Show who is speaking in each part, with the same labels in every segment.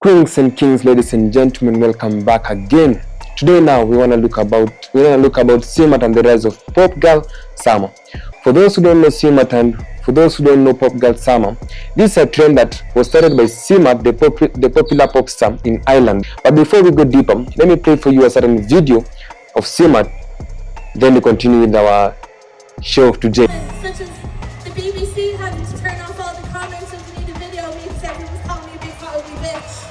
Speaker 1: Queens and kings, ladies and gentlemen, welcome back again. Today now we want to look about CMAT and the rise of pop girl summer. For those who don't know CMAT and for those who don't know pop girl summer, this is a trend that was started by CMAT, the popular pop star in Ireland. But before we go deeper, let me play for you a certain video of CMAT, then we continue with our show of today.
Speaker 2: Such as the BBC having to turn off all the comments and delete a video of me because everyone was calling me a big fat ugly bitch.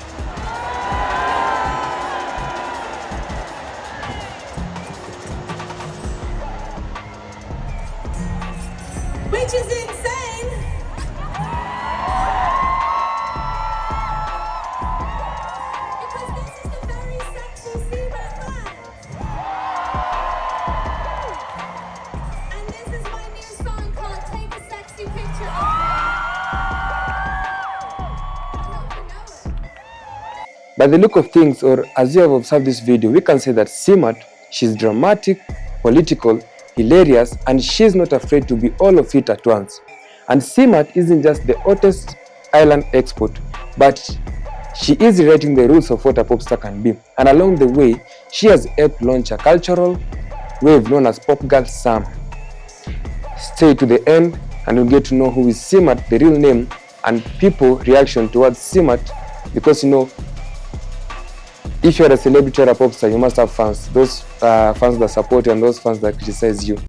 Speaker 2: Which is insane. Because this is the very sexy CMAT man. And this is my new song called Take a Sexy Picture of Me. I hope you know it.
Speaker 1: By the look of things, or as you have observed this video, we can say that CMAT, she's dramatic, political, hilarious, and she's not afraid to be all of it at once. And CMAT isn't just the hottest island export, but she is rewriting the rules of what a pop star can be. And along the way, she has helped launch a cultural wave known as Pop Girl Summer. Stay to the end and you'll get to know who is CMAT, the real name, and people reaction towards CMAT, because you know, if you're a celebrity or a pop star, you must have fans. Those fans that support you and those fans that criticize you.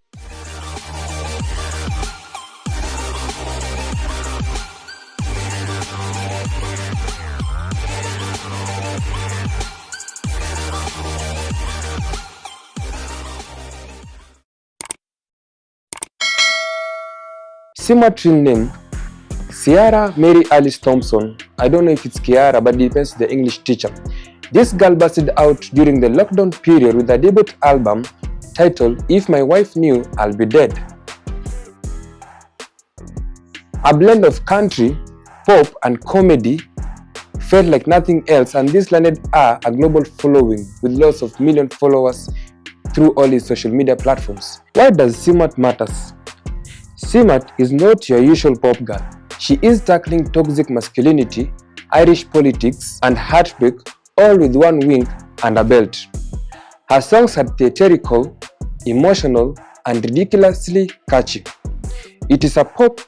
Speaker 1: CMAT real name, Ciara Mary Alice Thompson. I don't know if it's Kiara, but it depends on the English teacher. This girl busted out during the lockdown period with a debut album titled If My Wife Knew, I'll Be Dead. A blend of country, pop, and comedy felt like nothing else, and this landed her a global following with lots of million followers through all its social media platforms. Why does CMAT matters? CMAT is not your usual pop girl. She is tackling toxic masculinity, Irish politics, and heartbreak, all with one wink and a belt. Her songs are theatrical, emotional, and ridiculously catchy. It is pop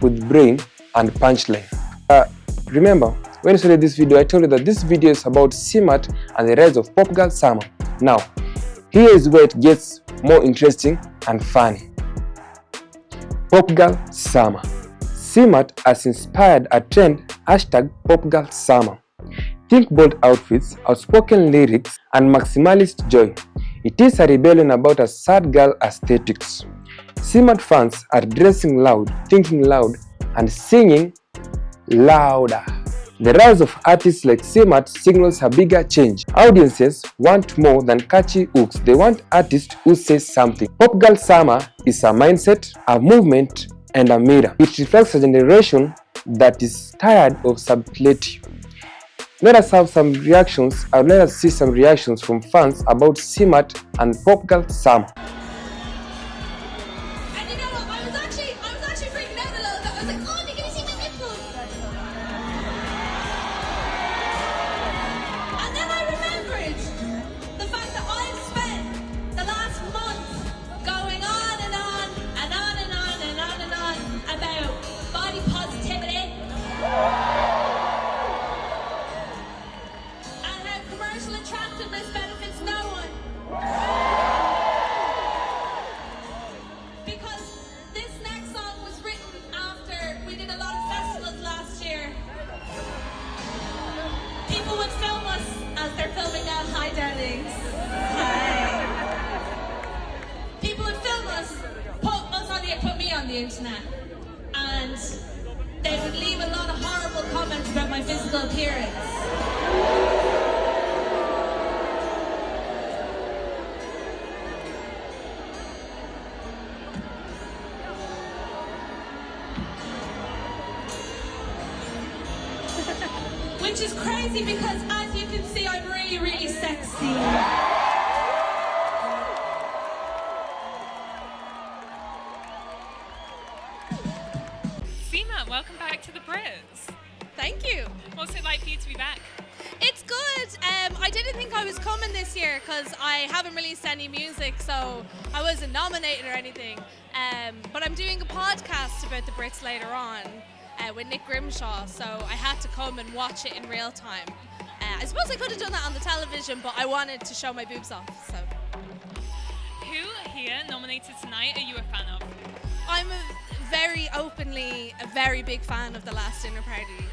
Speaker 1: with brain and punchline. Remember, when I started this video, I told you that this video is about CMAT and the rise of pop girl summer. Now, here is where it gets more interesting and funny. Pop girl summer. CMAT has inspired a trend #PopGirlSummer. Think bold outfits, outspoken lyrics, and maximalist joy. It is a rebellion about a sad girl aesthetics. CMAT fans are dressing loud, thinking loud, and singing louder. The rise of artists like CMAT signals a bigger change. Audiences want more than catchy hooks. They want artists who say something. Pop Girl Summer is a mindset, a movement, and a mirror. It reflects a generation that is tired of subtlety. Let us have some reactions, or let us see some reactions from fans about CMAT and Pop Girl Summer.
Speaker 2: And you know what? I was actually freaking out a little bit. I was like, oh, they're gonna see my nipples. And then I remembered the fact that I've spent the last month going on and on and on and on and on and on about body positivity and how commercial attractiveness benefits no one. Because this next song was written after we did a lot of festivals last year. People would film us as they're filming now. Hi, darlings. Hi. People would film us, put me on the internet, and they would leave a lot of horrible comments about my physical appearance. Which is crazy because, as you can see, I'm really, really sexy.
Speaker 3: CMAT, welcome back to the Brits.
Speaker 2: Thank you.
Speaker 3: What's it like for you to be back?
Speaker 2: It's good. I didn't think I was coming this year because I haven't released any music, so I wasn't nominated or anything. But I'm doing a podcast about the Brits later on with Nick Grimshaw, so I had to come and watch it in real time. I suppose I could have done that on the television, but I wanted to show my boobs off. So,
Speaker 3: who here nominated tonight are you a fan of?
Speaker 2: I'm very openly a very big fan of The Last Dinner Party.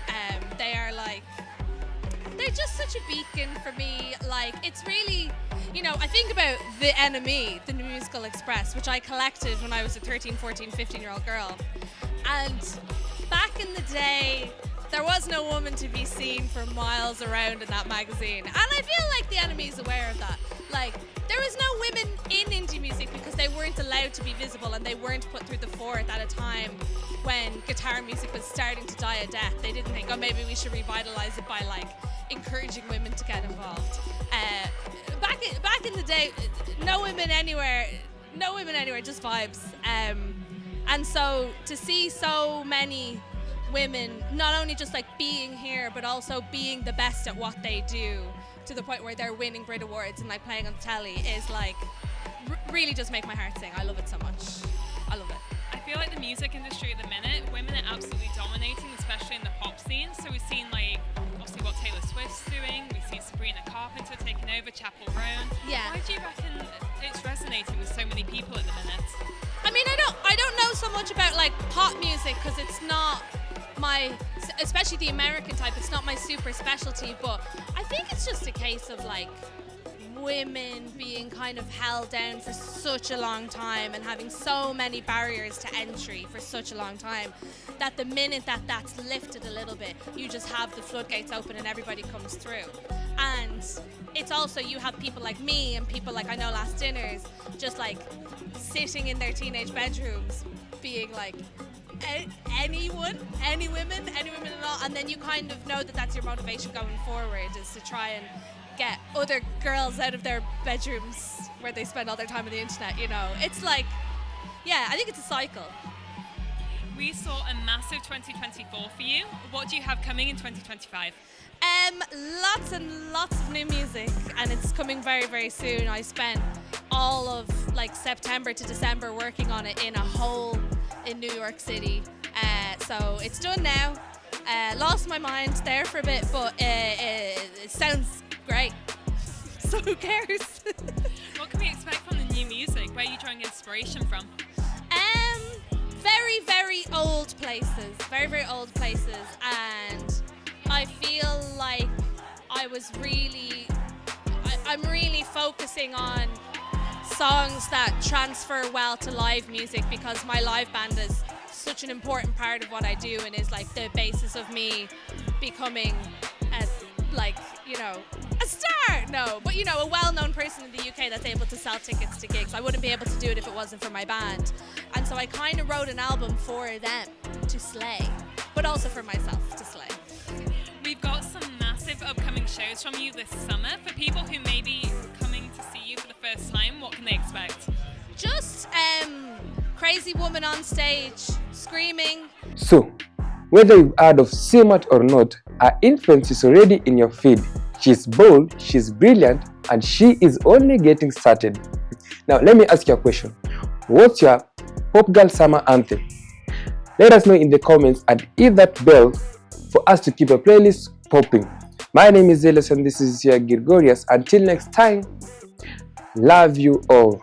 Speaker 2: They are like, they're just such a beacon for me. Like, it's really, you know, I think about The Enemy, the Musical Express, which I collected when I was a 13, 14, 15-year-old girl. And back in the day, there was no woman to be seen for miles around in that magazine. And I feel like The Enemy is aware of that. Like, there was no women in indie music because they weren't allowed to be visible and they weren't put through the fourth at a time when guitar music was starting to die a death. They didn't think, oh, maybe we should revitalize it by like encouraging women to get involved. Back in the day, no women anywhere, just vibes. And so to see so many women not only just like being here but also being the best at what they do to the point where they're winning Brit Awards and like playing on the telly is like really just make my heart sing. I love it so much. I love it.
Speaker 3: I feel like the music industry at the minute, women are absolutely dominating, especially in the pop scene. So we've seen like obviously what Taylor Swift's doing, we've seen Sabrina Carpenter taking over, Chapel Roan.
Speaker 2: Yeah.
Speaker 3: Why do you reckon it's resonating with so many people at the minute?
Speaker 2: I mean, I don't know so much about like pop music because it's not my, especially the American type, it's not my super specialty, but I think it's just a case of like women being kind of held down for such a long time and having so many barriers to entry for such a long time that the minute that that's lifted a little bit, you just have the floodgates open and everybody comes through. And it's also, you have people like me and people like I know Last Dinners just like sitting in their teenage bedrooms being like, any women at all, and then you kind of know that that's your motivation going forward, is to try and get other girls out of their bedrooms where they spend all their time on the internet, you know. It's like, yeah, I think it's a cycle.
Speaker 3: We saw a massive 2024 for you. What do you have coming in 2025?
Speaker 2: Lots and lots of new music, and it's coming very, very soon. I spent all of like September to December working on it in a hole in New York City. So it's done now. Lost my mind there for a bit, but it sounds great. So who cares?
Speaker 3: What can we expect from the new music? Where are you drawing inspiration from?
Speaker 2: Very, very old places. Very, very old places. And I feel like I'm really focusing on songs that transfer well to live music because my live band is such an important part of what I do and is like the basis of me becoming a star. No, but you know, a well-known person in the UK that's able to sell tickets to gigs. I wouldn't be able to do it if it wasn't for my band. And so I kind of wrote an album for them to slay, but also for myself to slay.
Speaker 3: We've got some massive upcoming shows from you this summer. For people who may be coming to see you for the first time, what can they expect?
Speaker 2: Just crazy woman on stage, screaming.
Speaker 1: So, whether you've heard of CMAT or not, her influence is already in your feed. She's bold, she's brilliant, and she is only getting started. Now, let me ask you a question. What's your Pop Girl Summer Anthem? Let us know in the comments and hit that bell for us to keep a playlist popping. My name is Zealous and this is your Gregorius. Until next time, love you all.